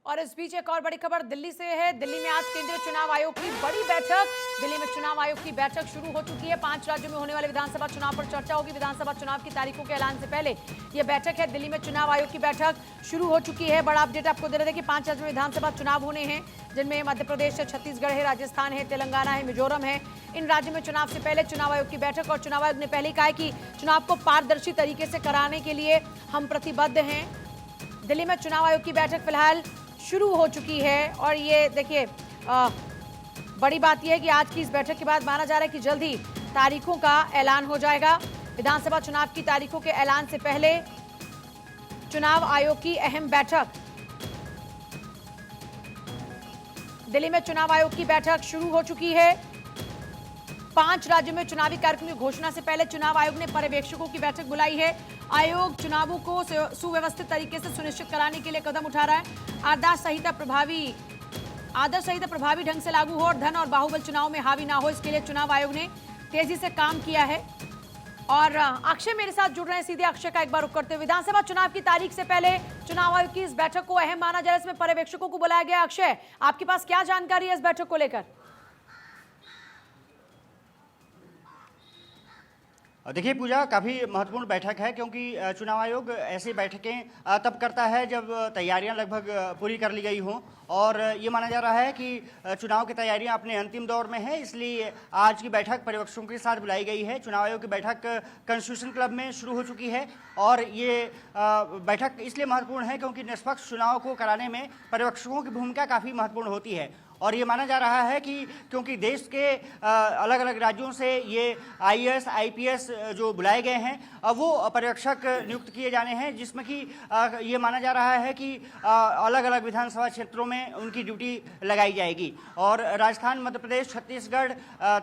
और इस बीच एक और बड़ी खबर दिल्ली से है। दिल्ली में आज केंद्रीय चुनाव आयोग की बड़ी बैठक। दिल्ली में चुनाव आयोग की बैठक शुरू हो चुकी है। 5 राज्यों में होने वाले विधानसभा चुनाव पर चर्चा होगी। विधानसभा चुनाव की तारीखों के ऐलान से पहले यह बैठक है। दिल्ली में चुनाव आयोग की बैठक शुरू हो चुकी है। बड़ा अपडेट आपको दे रहे थे कि 5 राज्यों में विधानसभा चुनाव होने हैं, जिनमें मध्य प्रदेश है, छत्तीसगढ़ है, राजस्थान है, तेलंगाना है, मिजोरम है। इन राज्यों में चुनाव से पहले चुनाव आयोग की बैठक, और चुनाव आयोग ने पहले कहा है कि चुनाव को पारदर्शी तरीके से कराने के लिए हम प्रतिबद्ध हैं। दिल्ली में चुनाव आयोग की बैठक फिलहाल शुरू हो चुकी है। और ये देखिए, बड़ी बात यह है कि आज की इस बैठक के बाद माना जा रहा है कि जल्द ही तारीखों का ऐलान हो जाएगा। विधानसभा चुनाव की तारीखों के ऐलान से पहले चुनाव आयोग की अहम बैठक। दिल्ली में चुनाव आयोग की बैठक शुरू हो चुकी है। 5 राज्यों में चुनावी कार्यक्रम की घोषणा से पहले चुनाव आयोग ने पर्यवेक्षकों की बैठक बुलाई है। आयोग चुनावों को सुव्यवस्थित तरीके से सुनिश्चित कराने के लिए कदम उठा रहा है। आदर्श संहिता प्रभावी ढंग से लागू हो और धन और बाहुबल चुनाव में हावी ना हो, इसके लिए चुनाव आयोग ने तेजी से काम किया है। और अक्षय मेरे साथ जुड़ रहे हैं, सीधे अक्षय का एक बार रुख करते हुए। विधानसभा चुनाव की तारीख से पहले चुनाव आयोग की इस बैठक को अहम माना जा रहा है, इसमें पर्यवेक्षकों को बुलाया गया। अक्षय, आपके पास क्या जानकारी है इस बैठक को लेकर? देखिए पूजा, काफ़ी महत्वपूर्ण बैठक है, क्योंकि चुनाव आयोग ऐसी बैठकें तब करता है जब तैयारियां लगभग पूरी कर ली गई हों। और ये माना जा रहा है कि चुनाव की तैयारियां अपने अंतिम दौर में है, इसलिए आज की बैठक पर्यवेक्षकों के साथ बुलाई गई है। चुनाव आयोग की बैठक कॉन्स्टिट्यूशन क्लब में शुरू हो चुकी है। और ये बैठक इसलिए महत्वपूर्ण है क्योंकि निष्पक्ष चुनाव को कराने में पर्यवेक्षकों की भूमिका काफ़ी महत्वपूर्ण होती है। और ये माना जा रहा है कि क्योंकि देश के अलग अलग राज्यों से ये आईएएस आईपीएस जो बुलाए गए हैं, वो पर्यवेक्षक नियुक्त किए जाने हैं, जिसमें कि ये माना जा रहा है कि अलग अलग विधानसभा क्षेत्रों में उनकी ड्यूटी लगाई जाएगी। और राजस्थान, मध्य प्रदेश, छत्तीसगढ़,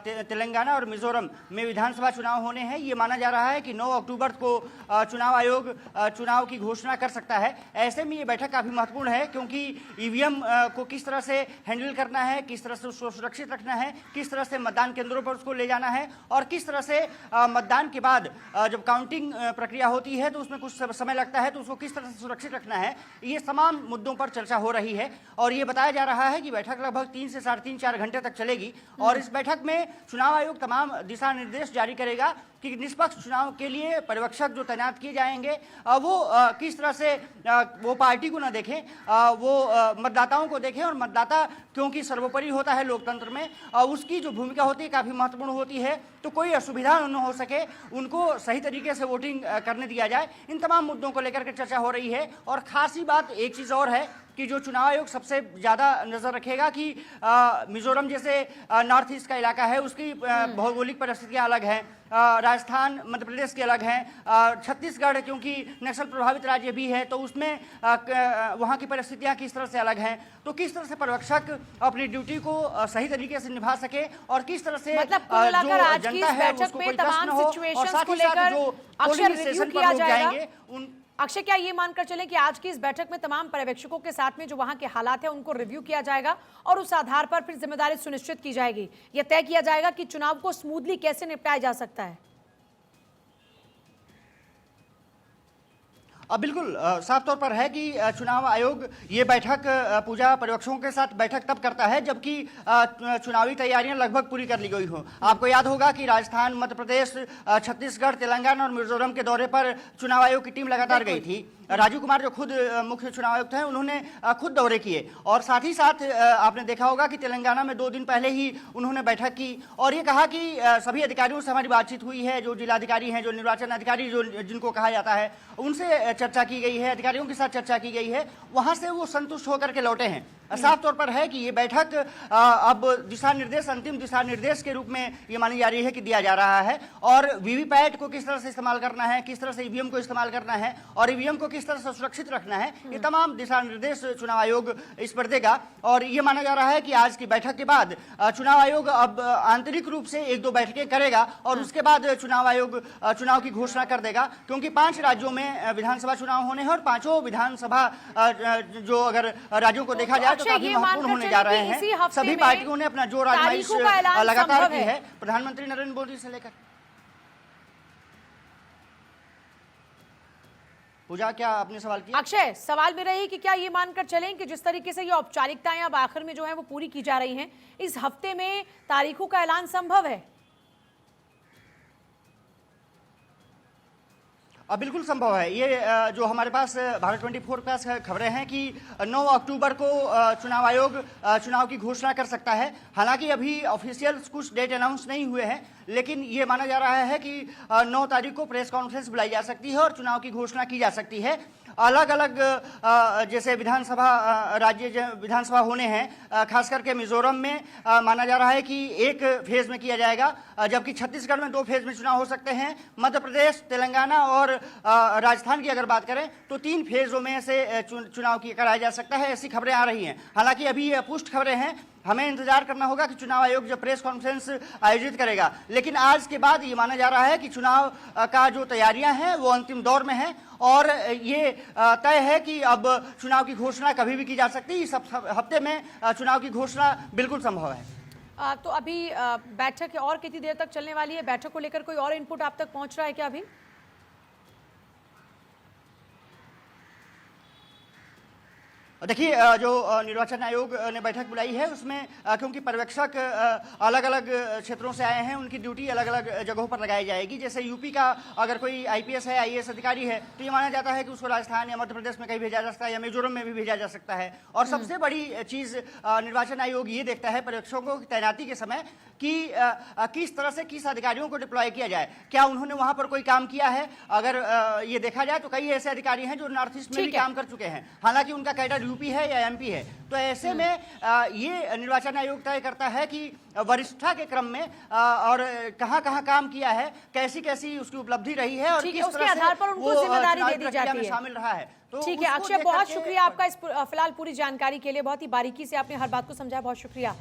तेलंगाना और मिजोरम में विधानसभा चुनाव होने हैं। ये माना जा रहा है कि 9 अक्टूबर को चुनाव आयोग चुनाव की घोषणा कर सकता है। ऐसे में ये बैठक काफ़ी महत्वपूर्ण है, क्योंकि ईवीएम को किस तरह से हैंडल करना है, किस तरह से उसको सुरक्षित रखना है, किस तरह से मतदान केंद्रों पर उसको ले जाना है, और किस तरह से मतदान के बाद जब काउंटिंग प्रक्रिया होती है तो उसमें कुछ समय लगता है, तो उसको किस तरह से सुरक्षित रखना है, ये तमाम मुद्दों पर चर्चा हो रही है। और ये बताया जा रहा है कि बैठक लगभग 3 से 3.5-4 घंटे तक चलेगी। और इस बैठक में चुनाव आयोग तमाम दिशा निर्देश जारी करेगा कि निष्पक्ष चुनाव के लिए पर्यवेक्षक जो तैनात किए जाएंगे वो किस तरह से वो पार्टी को ना देखें, वो मतदाताओं को देखें। और मतदाता क्योंकि सर्वोपरि होता है लोकतंत्र में, उसकी जो भूमिका होती है काफ़ी महत्वपूर्ण होती है, तो कोई असुविधा न हो सके, उनको सही तरीके से वोटिंग करने दिया जाए। इन तमाम मुद्दों को लेकर के चर्चा हो रही है। और खासी बात एक चीज़ और है कि जो चुनाव आयोग सबसे ज़्यादा नज़र रखेगा कि मिजोरम जैसे नॉर्थ ईस्ट का इलाका है, उसकी भौगोलिक परिस्थितियाँ अलग हैं, राजस्थान, मध्य प्रदेश के अलग हैं, छत्तीसगढ़ क्योंकि नक्सल प्रभावित राज्य भी है, तो उसमें वहाँ की परिस्थितियाँ किस तरह से अलग हैं। तो किस तरह से पर्यवेक्षक अपनी ड्यूटी को सही तरीके से निभा सके, और किस तरह से मतलब कुल मिलाकर आज की इस बैठक में तमाम सिचुएशंस को लेकर अक्षय रिव्यू किया जाएगा। अक्षय, क्या ये मानकर चलें कि आज की इस बैठक में तमाम पर्यवेक्षकों के साथ में जो वहां के हालात हैं उनको रिव्यू किया जाएगा और उस आधार पर फिर जिम्मेदारी सुनिश्चित की जाएगी, यह तय किया जाएगा कि चुनाव को स्मूथली कैसे निपटाया जा सकता है? बिल्कुल साफ तौर पर है कि चुनाव आयोग ये बैठक पूजा पर्यवेक्षकों के साथ बैठक तब करता है जबकि चुनावी तैयारियां लगभग पूरी कर ली गई हो। आपको याद होगा कि राजस्थान, मध्य प्रदेश, छत्तीसगढ़, तेलंगाना और मिजोरम के दौरे पर चुनाव आयोग की टीम लगातार गई थी। राजीव कुमार जो खुद मुख्य चुनाव आयुक्त हैं, उन्होंने खुद दौरे किए। और साथ ही साथ आपने देखा होगा कि तेलंगाना में 2 दिन पहले ही उन्होंने बैठक की और ये कहा कि सभी अधिकारियों से हमारी बातचीत हुई है, जो जिलाधिकारी हैं, जो निर्वाचन अधिकारी जो जिनको कहा जाता है, उनसे चर्चा की गई है, अधिकारियों के साथ चर्चा की गई है, वहाँ से वो संतुष्ट होकर के लौटे हैं। साफ तौर पर है कि ये बैठक अब दिशा निर्देश, अंतिम दिशा निर्देश के रूप में ये मानी जा रही है कि दिया जा रहा है। और वीवीपैट को किस तरह से इस्तेमाल करना है, किस तरह से ईवीएम को इस्तेमाल करना है और ईवीएम को किस तरह से सुरक्षित रखना है, ये तमाम दिशा निर्देश चुनाव आयोग इस पर देगा। और ये माना जा रहा है कि आज की बैठक के बाद चुनाव आयोग अब आंतरिक रूप से 1-2 बैठकें करेगा और उसके बाद चुनाव आयोग चुनाव की घोषणा कर देगा, क्योंकि 5 राज्यों में विधानसभा चुनाव होने हैं और 5 विधानसभा जो अगर राज्यों को देखा जाए तो काफी महत्वपूर्ण होने जा रहे हैं। सभी पार्टियों ने अपना जोर आजमाइश लगातार की है, प्रधानमंत्री नरेंद्र मोदी से लेकर पूजा, क्या आपने सवाल किया? अक्षय, सवाल मेरा यही कि क्या ये मानकर चलें कि जिस तरीके से ये औपचारिकताएं अब आखिर में जो है वो पूरी की जा रही हैं, इस हफ्ते में तारीखों का ऐलान संभव है? बिल्कुल संभव है। ये जो हमारे पास भारत 24 के पास खबरें हैं कि 9 अक्टूबर को चुनाव आयोग चुनाव की घोषणा कर सकता है। हालांकि अभी ऑफिशियल कुछ डेट अनाउंस नहीं हुए हैं, लेकिन ये माना जा रहा है कि 9 तारीख को प्रेस कॉन्फ्रेंस बुलाई जा सकती है और चुनाव की घोषणा की जा सकती है। अलग अलग जैसे विधानसभा राज्य विधानसभा होने हैं, खास करके मिजोरम में माना जा रहा है कि एक फेज में किया जाएगा, जबकि छत्तीसगढ़ में 2 फेज में चुनाव हो सकते हैं। मध्य प्रदेश, तेलंगाना और राजस्थान की अगर बात करें तो 3 फेजों में से चुनाव की कराया जा सकता है, ऐसी खबरें आ रही हैं। हालांकि अभी ये पुष्ट खबरें हैं, हमें इंतजार करना होगा कि चुनाव आयोग जब प्रेस कॉन्फ्रेंस आयोजित करेगा। लेकिन आज के बाद ये माना जा रहा है कि चुनाव का जो तैयारियां हैं वो अंतिम दौर में हैं और ये तय है कि अब चुनाव की घोषणा कभी भी की जा सकती है। इस हफ्ते में चुनाव की घोषणा बिल्कुल संभव है। तो अभी बैठक और कितनी देर तक चलने वाली है? बैठक को लेकर कोई और इनपुट आप तक पहुंच रहा है क्या अभी? देखिए, जो निर्वाचन आयोग ने बैठक बुलाई है उसमें क्योंकि पर्यवेक्षक अलग अलग क्षेत्रों से आए हैं, उनकी ड्यूटी अलग अलग जगहों पर लगाई जाएगी। जैसे यूपी का अगर कोई आईपीएस है, आईएएस अधिकारी है, तो ये माना जाता है कि उसको राजस्थान या मध्य प्रदेश में कहीं भेजा जा सकता है या मिजोरम में भी भेजा जा सकता है। और सबसे बड़ी चीज़ निर्वाचन आयोग ये देखता है पर्यवेक्षकों की तैनाती के समय कि किस तरह से किस अधिकारियों को डिप्लॉय किया जाए, क्या उन्होंने वहां पर कोई काम किया है। अगर ये देखा जाए तो कई ऐसे अधिकारी हैं जो नॉर्थ ईस्ट में भी काम कर चुके हैं, हालांकि उनका कैडर यूपी है या एमपी है। तो ऐसे में ये निर्वाचन आयोग तय करता है कि वरिष्ठता के क्रम में और कहां कहां काम किया है, कैसी कैसी उसकी उपलब्धि रही है और किस तरह से आधार पर उनको जिम्मेदारी दे दी जाती है, शामिल रहा है। तो ठीक है अक्षय, बहुत शुक्रिया आपका इस फिलहाल पूरी जानकारी के लिए। बहुत ही बारीकी से आपने हर बात को समझाया, बहुत शुक्रिया।